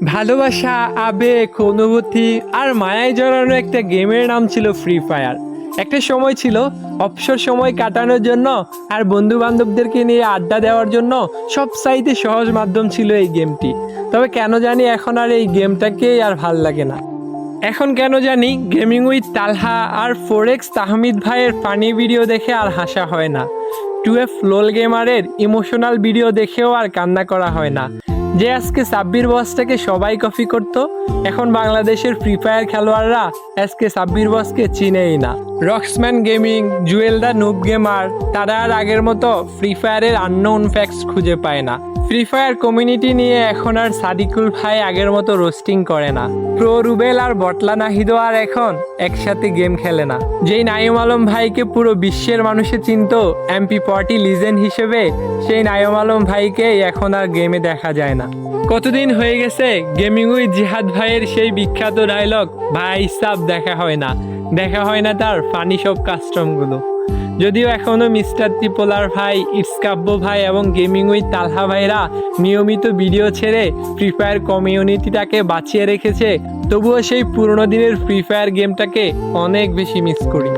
ভালোবাসা, আবেগ, অনুভূতি আর মায়ায় জড়ানো একটা গেমের নাম ছিল ফ্রি ফায়ার। একটা সময় ছিল অবসর সময় কাটানোর জন্য আর বন্ধু বান্ধবদেরকে নিয়ে আড্ডা দেওয়ার জন্য সবচাইতে সহজ মাধ্যম ছিল এই গেমটি। তবে কেন জানি এখন আর এই গেমটাকেই আর ভাল লাগে না। এখন কেন জানি গেমিং উইথ তালহা আর ফোরেক্স তাহমিদ ভাইয়ের ফানি ভিডিও দেখে আর হাসা হয় না। 2F লোল গেমারের ইমোশনাল ভিডিও দেখেও আর কান্না করা হয় না। যে আজকে সাব্বির বসটাকে সবাই কপি করতো, এখন বাংলাদেশের ফ্রি ফায়ার খেলোয়াড়রা আজকে সাব্বির বসকে চিনেই না। রক্সম্যান gaming, Jewel the noob gamer, তারা আর আগের মতো ফ্রি ফায়ারের আননোন ফ্যাক্টস খুঁজে পায় না। ফ্রি ফায়ার কমিউনিটি নিয়ে এখন আর সাদিকুল ভাই আগের মতো রোস্টিং করে না। প্রো রুবেল আর বটলা নাহিদও আর এখন একসাথে গেম খেলে না। যেই নাইম আলম ভাইকে পুরো বিশ্বের মানুষে চিনত MP40 লিজেন্ড হিসেবে, সেই নাইম আলম ভাইকে এখন আর গেমে দেখা যায় না। কতদিন হয়ে গেছে গেমিং উইথ জিহাদ ভাইয়ের সেই বিখ্যাত ডায়লগ ভাই সাব দেখা হয় না, দেখা হয় না তার ফানি সব কাস্টমগুলো। যদিও এখনও মিস্টার ত্রিপোলার ভাই, ইটসকাব্য ভাই এবং গেমিং উইথ তালহা ভাইরা নিয়মিত ভিডিও ছেড়ে ফ্রি ফায়ার কমিউনিটিটাকে বাঁচিয়ে রেখেছে, তবুও সেই পুরোনো দিনের ফ্রি ফায়ার গেমটাকে অনেক বেশি মিস করি।